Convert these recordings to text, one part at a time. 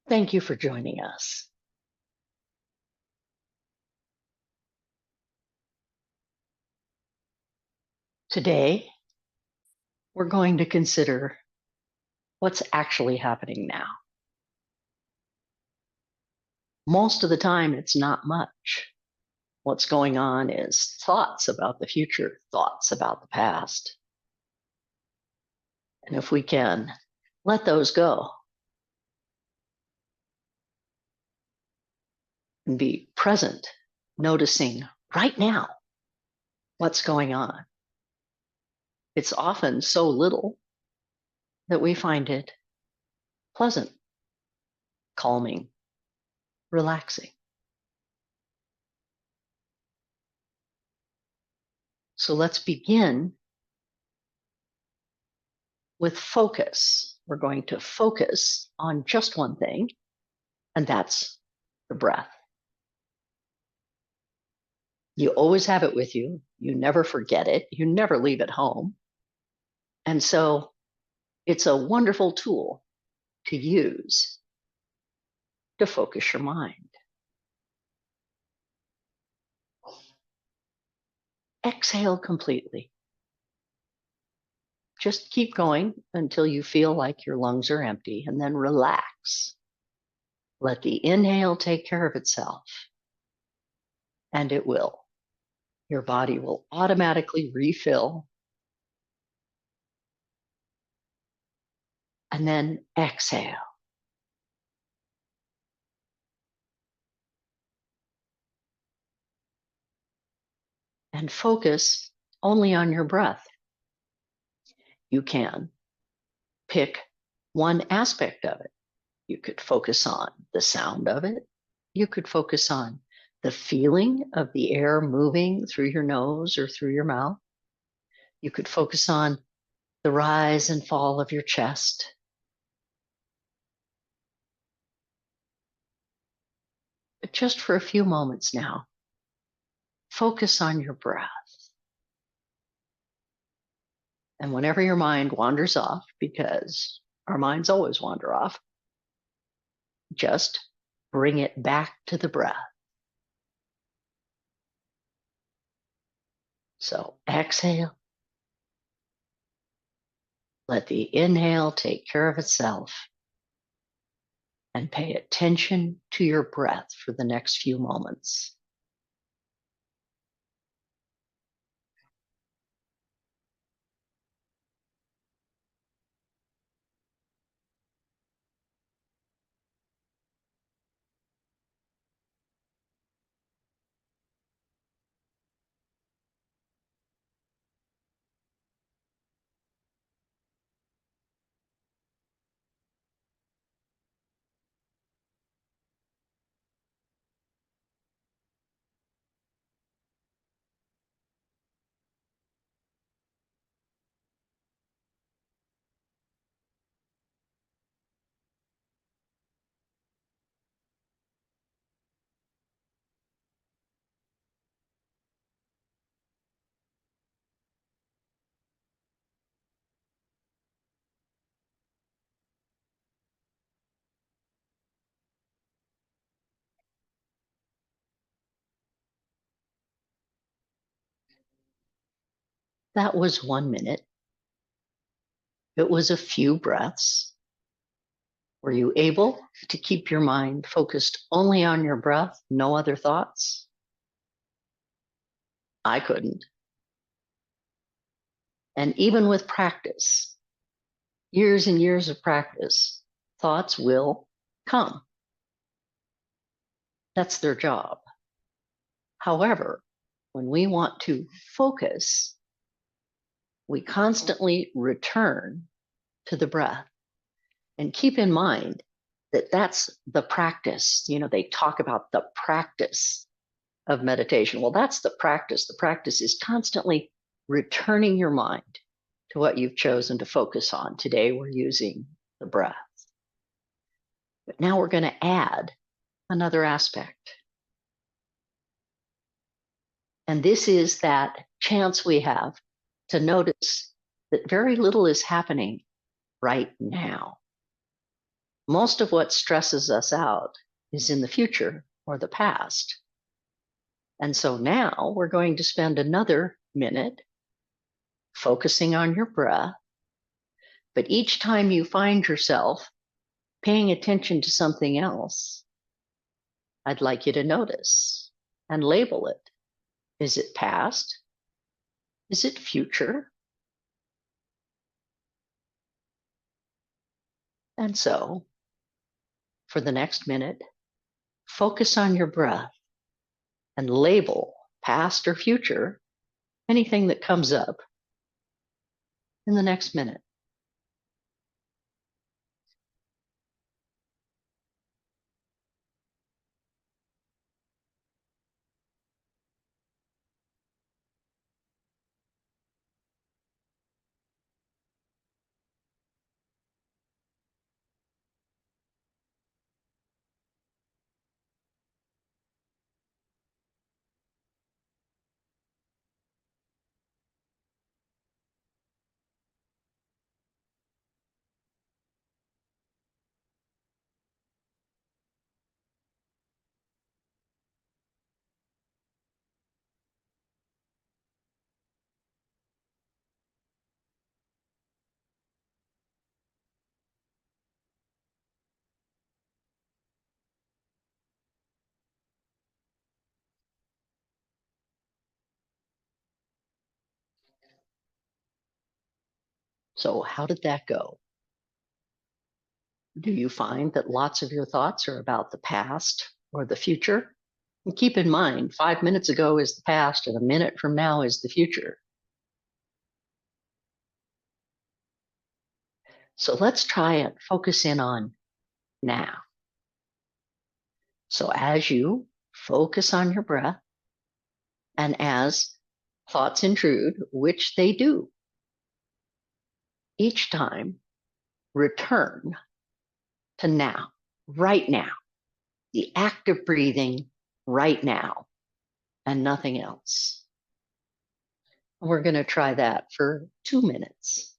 Thank you for joining us. Today, we're going to consider what's actually happening now. Most of the time, it's not much. What's going on is thoughts about the future, thoughts about the past. And if we can let those go and be present, noticing right now what's going on, it's often so little that we find it pleasant, calming, relaxing. So let's begin with focus. We're going to focus on just one thing, and that's the breath. You always have it with you. You never forget it. You never leave it home. And so it's a wonderful tool to use to focus your mind. Exhale completely. Just keep going until you feel like your lungs are empty, and then relax. Let the inhale take care of itself, and it will. Your body will automatically refill. And then exhale. And focus only on your breath. You can pick one aspect of it. You could focus on the sound of it. You could focus on the feeling of the air moving through your nose or through your mouth. You could focus on the rise and fall of your chest. But just for a few moments now, focus on your breath. And whenever your mind wanders off, because our minds always wander off, just bring it back to the breath. So exhale. Let the inhale take care of itself, and pay attention to your breath for the next few moments. That was 1 minute. It was a few breaths. Were you able to keep your mind focused only on your breath, no other thoughts? I couldn't. And even with practice, years and years of practice, thoughts will come. That's their job. However, when we want to focus, we constantly return to the breath. And keep in mind that that's the practice. You know, they talk about the practice of meditation. Well, that's the practice. The practice is constantly returning your mind to what you've chosen to focus on. Today, we're using the breath. But now we're going to add another aspect. And this is that chance we have to notice that very little is happening right now. Most of what stresses us out is in the future or the past. And so now we're going to spend another minute focusing on your breath. But each time you find yourself paying attention to something else, I'd like you to notice and label it. Is it past? Is it future? And so, for the next minute, focus on your breath and label past or future anything that comes up in the next minute. So, how did that go? Do you find that lots of your thoughts are about the past or the future? And keep in mind, 5 minutes ago is the past, and a minute from now is the future. So let's try and focus in on now. So as you focus on your breath, and as thoughts intrude, which they do, each time return to now, right now, the act of breathing right now, and nothing else. We're going to try that for 2 minutes.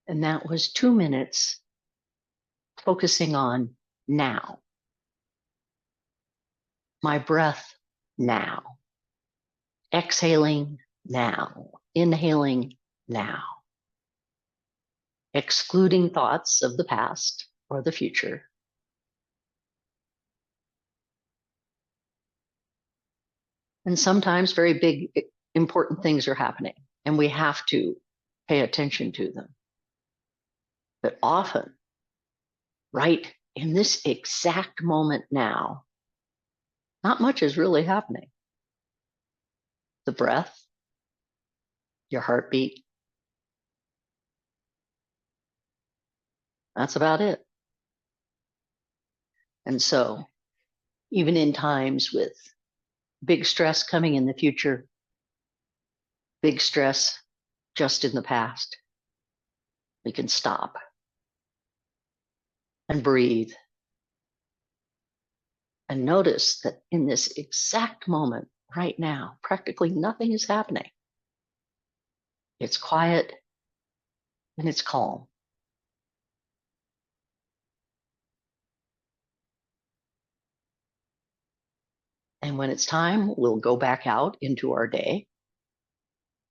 And that was 2 minutes focusing on now, my breath now, exhaling now, inhaling now, excluding thoughts of the past or the future. And sometimes very big, important things are happening, and we have to pay attention to them. But often, right in this exact moment now, not much is really happening. The breath, your heartbeat, that's about it. And so, even in times with big stress coming in the future, big stress just in the past, we can stop and breathe and notice that in this exact moment, right now, practically nothing is happening. It's quiet and it's calm. And when it's time, we'll go back out into our day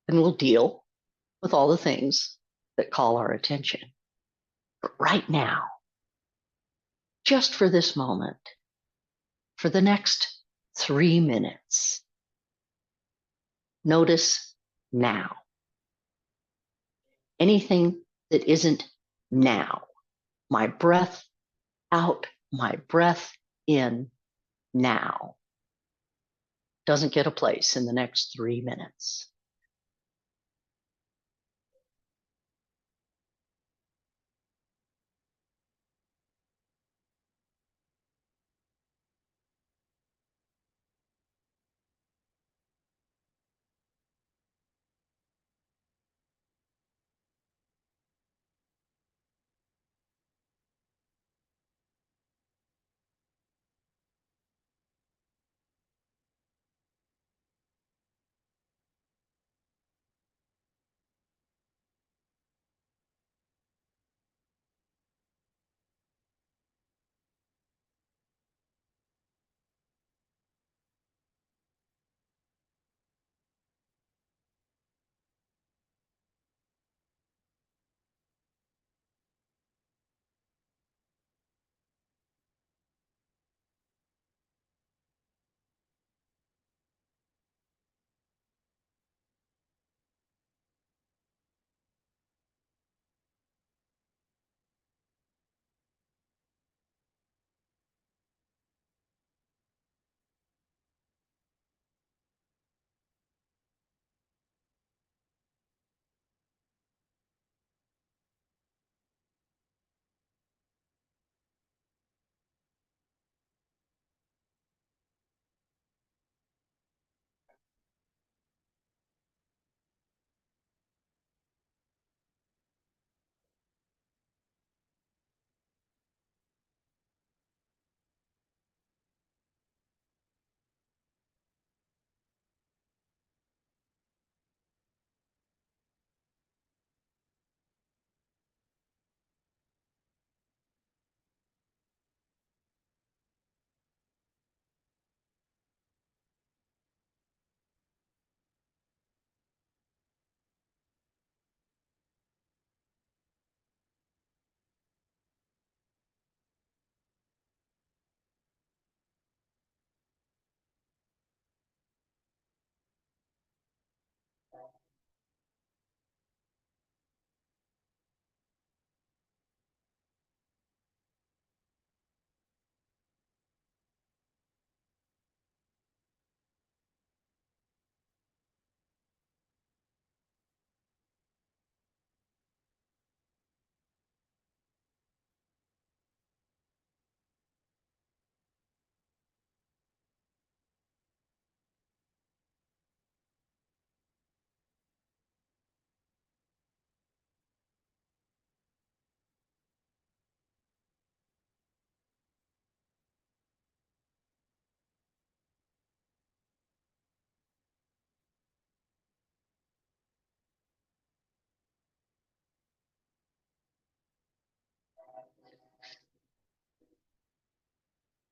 and we'll deal with all the things that call our attention. But right now, just for this moment, for the next 3 minutes, notice now. Anything that isn't now. My breath out, my breath in now doesn't get a place in the next 3 minutes.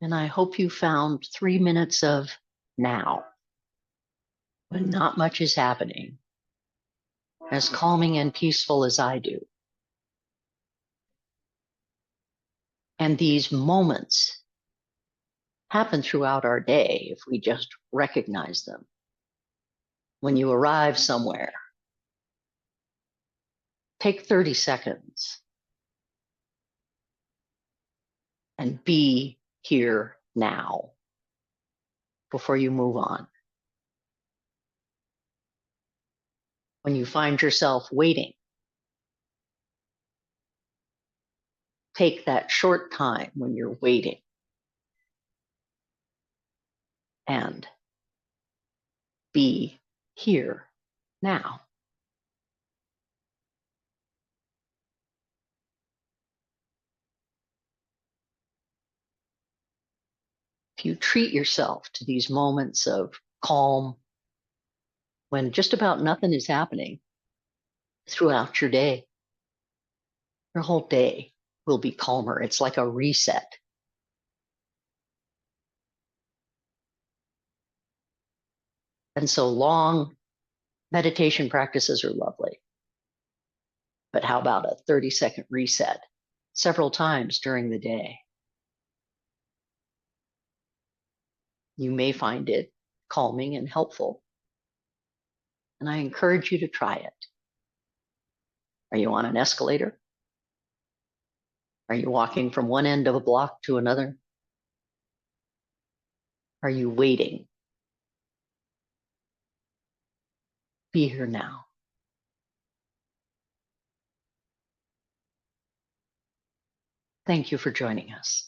And I hope you found 3 minutes of now, when not much is happening, as calming and peaceful as I do. And these moments happen throughout our day if we just recognize them. When you arrive somewhere, Take 30 seconds and be here now before you move on. When you find yourself waiting, take that short time when you're waiting and be here now. If you treat yourself to these moments of calm when just about nothing is happening throughout your whole day will be calmer. It's like a reset. And so long meditation practices are lovely. But how about a 30-second reset several times during the day? You may find it calming and helpful. And I encourage you to try it. Are you on an escalator? Are you walking from one end of a block to another? Are you waiting? Be here now. Thank you for joining us.